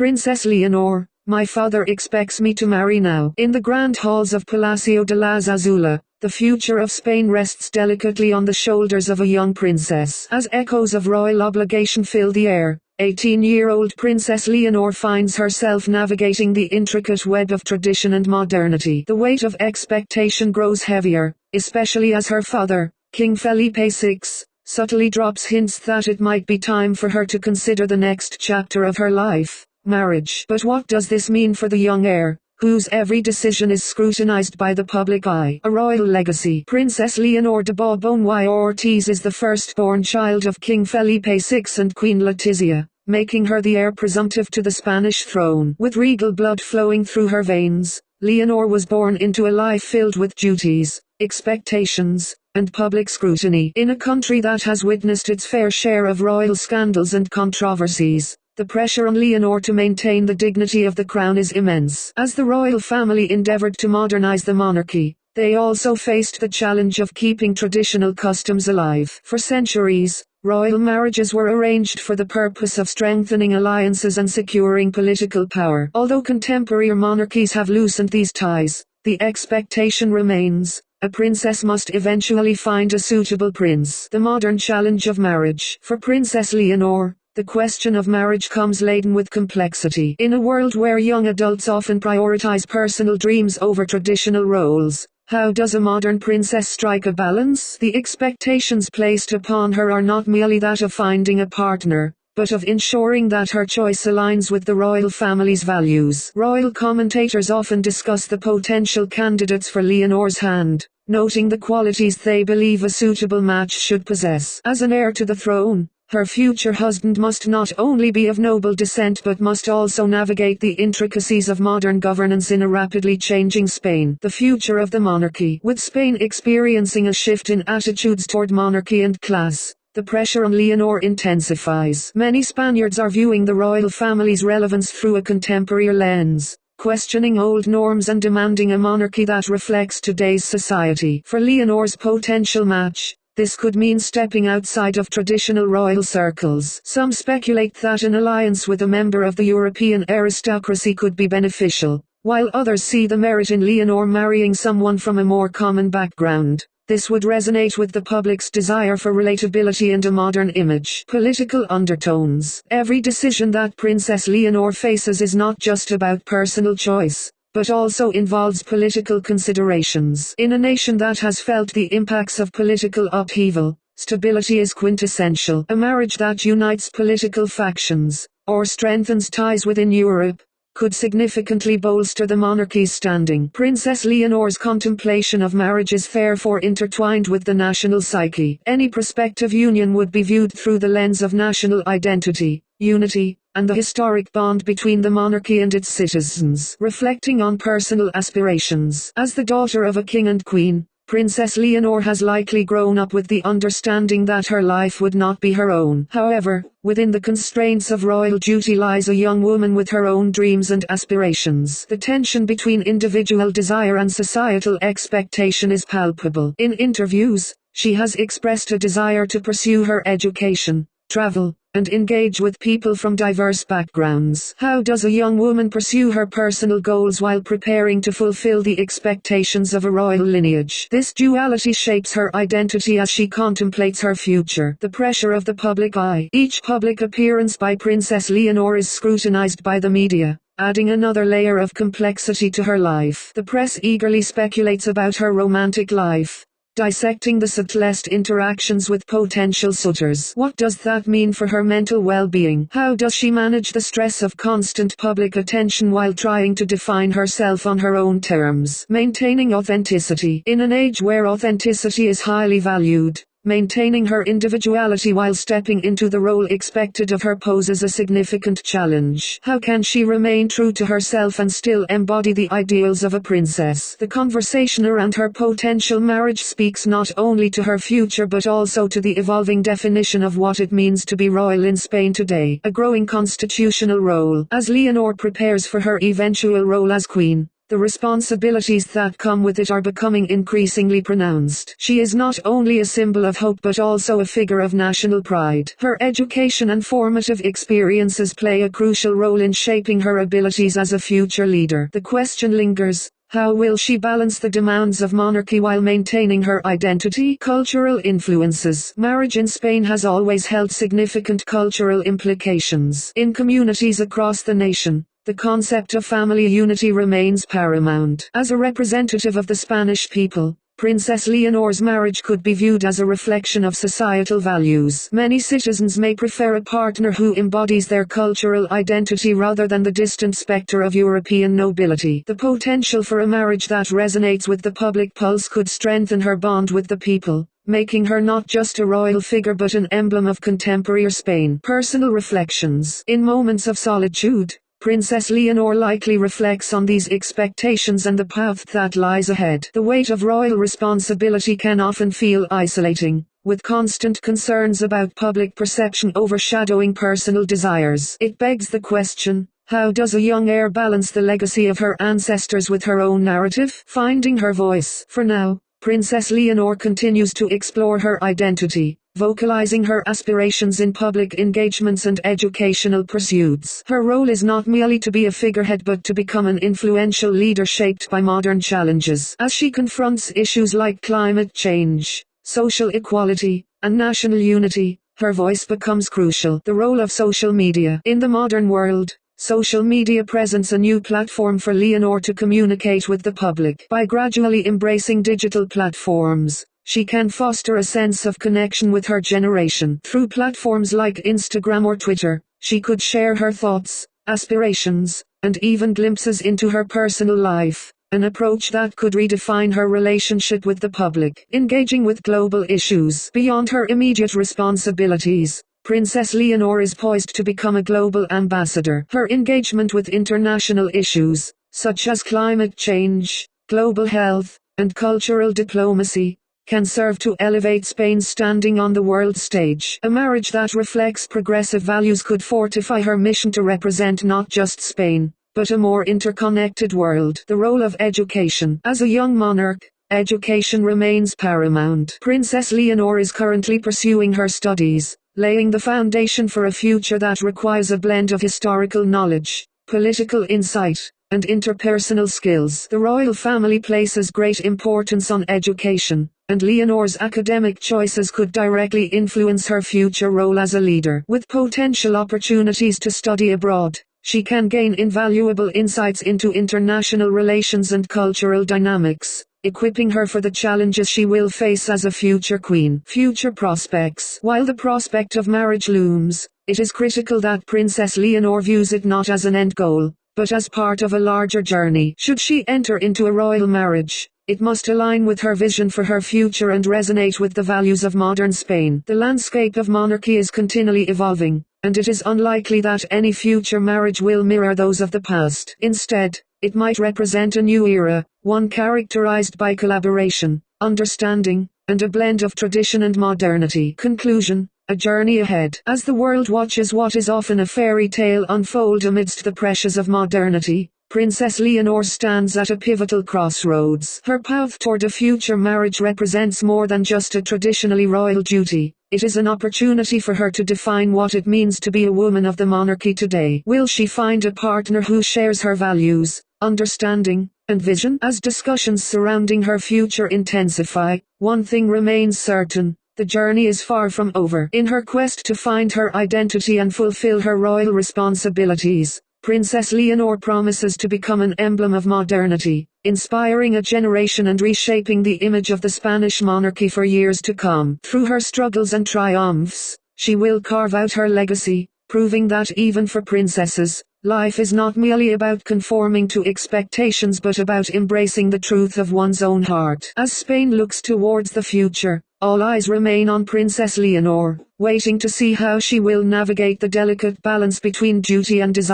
Princess Leonor, my father expects me to marry now. In the grand halls of Palacio de la Zazula, the future of Spain rests delicately on the shoulders of a young princess. As echoes of royal obligation fill the air, 18-year-old Princess Leonor finds herself navigating the intricate web of tradition and modernity. The weight of expectation grows heavier, especially as her father, King Felipe VI, subtly drops hints that it might be time for her to consider the next chapter of her life, marriage. But what does this mean for the young heir, whose every decision is scrutinized by the public eye? A royal legacy. Princess Leonor de Borbón y Ortiz is the firstborn child of King Felipe VI and Queen Letizia, making her the heir presumptive to the Spanish throne. With regal blood flowing through her veins, Leonor was born into a life filled with duties, expectations, and public scrutiny. In a country that has witnessed its fair share of royal scandals and controversies, the pressure on Leonor to maintain the dignity of the crown is immense. As the royal family endeavored to modernize the monarchy, they also faced the challenge of keeping traditional customs alive. For centuries, royal marriages were arranged for the purpose of strengthening alliances and securing political power. Although contemporary monarchies have loosened these ties, the expectation remains: a princess must eventually find a suitable prince. The modern challenge of marriage. For Princess Leonor, the question of marriage comes laden with complexity. In a world where young adults often prioritize personal dreams over traditional roles, how does a modern princess strike a balance? The expectations placed upon her are not merely that of finding a partner, but of ensuring that her choice aligns with the royal family's values. Royal commentators often discuss the potential candidates for Leonor's hand, noting the qualities they believe a suitable match should possess. As an heir to the throne, her future husband must not only be of noble descent but must also navigate the intricacies of modern governance in a rapidly changing Spain. The future of the monarchy. With Spain experiencing a shift in attitudes toward monarchy and class, the pressure on Leonor intensifies. Many Spaniards are viewing the royal family's relevance through a contemporary lens, questioning old norms and demanding a monarchy that reflects today's society. For Leonor's potential match, this could mean stepping outside of traditional royal circles. Some speculate that an alliance with a member of the European aristocracy could be beneficial, while others see the merit in Leonor marrying someone from a more common background. This would resonate with the public's desire for relatability and a modern image. Political undertones. Every decision that Princess Leonor faces is not just about personal choice, but also involves political considerations. In a nation that has felt the impacts of political upheaval, stability is quintessential. A marriage that unites political factions, or strengthens ties within Europe, could significantly bolster the monarchy's standing. Princess Leonor's contemplation of marriage is therefore intertwined with the national psyche. Any prospective union would be viewed through the lens of national identity, unity, and the historic bond between the monarchy and its citizens. Reflecting on personal aspirations. As the daughter of a king and queen, Princess Leonor has likely grown up with the understanding that her life would not be her own. However, within the constraints of royal duty lies a young woman with her own dreams and aspirations. The tension between individual desire and societal expectation is palpable. In interviews, she has expressed a desire to pursue her education, travel, and engage with people from diverse backgrounds. How does a young woman pursue her personal goals while preparing to fulfill the expectations of a royal lineage? This duality shapes her identity as she contemplates her future. The pressure of the public eye. Each public appearance by Princess Leonor is scrutinized by the media, adding another layer of complexity to her life. The press eagerly speculates about her romantic life, dissecting the subtlest interactions with potential suitors. What does that mean for her mental well-being? How does she manage the stress of constant public attention while trying to define herself on her own terms? Maintaining authenticity. In an age where authenticity is highly valued, maintaining her individuality while stepping into the role expected of her poses a significant challenge. How can she remain true to herself and still embody the ideals of a princess? The conversation around her potential marriage speaks not only to her future but also to the evolving definition of what it means to be royal in Spain today. A growing constitutional role. As Leonor prepares for her eventual role as queen, the responsibilities that come with it are becoming increasingly pronounced. She is not only a symbol of hope but also a figure of national pride. Her education and formative experiences play a crucial role in shaping her abilities as a future leader. The question lingers: how will she balance the demands of monarchy while maintaining her identity? Cultural influences. Marriage in Spain has always held significant cultural implications. In communities across the nation, the concept of family unity remains paramount. As a representative of the Spanish people, Princess Leonor's marriage could be viewed as a reflection of societal values. Many citizens may prefer a partner who embodies their cultural identity rather than the distant specter of European nobility. The potential for a marriage that resonates with the public pulse could strengthen her bond with the people, making her not just a royal figure but an emblem of contemporary Spain. Personal reflections. In moments of solitude, Princess Leonor likely reflects on these expectations and the path that lies ahead. The weight of royal responsibility can often feel isolating, with constant concerns about public perception overshadowing personal desires. It begs the question: how does a young heir balance the legacy of her ancestors with her own narrative? Finding her voice. For now, Princess Leonor continues to explore her identity, vocalizing her aspirations in public engagements and educational pursuits. Her role is not merely to be a figurehead but to become an influential leader shaped by modern challenges. As she confronts issues like climate change, social equality, and national unity, her voice becomes crucial. The role of social media. In the modern world, social media presents a new platform for Leonor to communicate with the public. By gradually embracing digital platforms, she can foster a sense of connection with her generation. Through platforms like Instagram or Twitter, she could share her thoughts, aspirations, and even glimpses into her personal life, an approach that could redefine her relationship with the public. Engaging with global issues. Beyond her immediate responsibilities, Princess Leonor is poised to become a global ambassador. Her engagement with international issues, such as climate change, global health, and cultural diplomacy, can serve to elevate Spain's standing on the world stage. A marriage that reflects progressive values could fortify her mission to represent not just Spain, but a more interconnected world. The role of education. As a young monarch, education remains paramount. Princess Leonor is currently pursuing her studies, laying the foundation for a future that requires a blend of historical knowledge, political insight, and interpersonal skills. The royal family places great importance on education, and Leonor's academic choices could directly influence her future role as a leader. With potential opportunities to study abroad, she can gain invaluable insights into international relations and cultural dynamics, equipping her for the challenges she will face as a future queen. Future prospects. While the prospect of marriage looms, it is critical that Princess Leonor views it not as an end goal, but as part of a larger journey. Should she enter into a royal marriage, it must align with her vision for her future and resonate with the values of modern Spain. The landscape of monarchy is continually evolving, and it is unlikely that any future marriage will mirror those of the past. Instead, it might represent a new era, one characterized by collaboration, understanding, and a blend of tradition and modernity. Conclusion. A journey ahead. As the world watches what is often a fairy tale unfold amidst the pressures of modernity, Princess Leonor stands at a pivotal crossroads. Her path toward a future marriage represents more than just a traditionally royal duty. It is an opportunity for her to define what it means to be a woman of the monarchy today. Will she find a partner who shares her values, understanding, and vision? As discussions surrounding her future intensify, one thing remains certain: the journey is far from over. In her quest to find her identity and fulfill her royal responsibilities, Princess Leonor promises to become an emblem of modernity, inspiring a generation and reshaping the image of the Spanish monarchy for years to come. Through her struggles and triumphs, she will carve out her legacy, proving that even for princesses, life is not merely about conforming to expectations but about embracing the truth of one's own heart. As Spain looks towards the future, all eyes remain on Princess Leonor, waiting to see how she will navigate the delicate balance between duty and desire.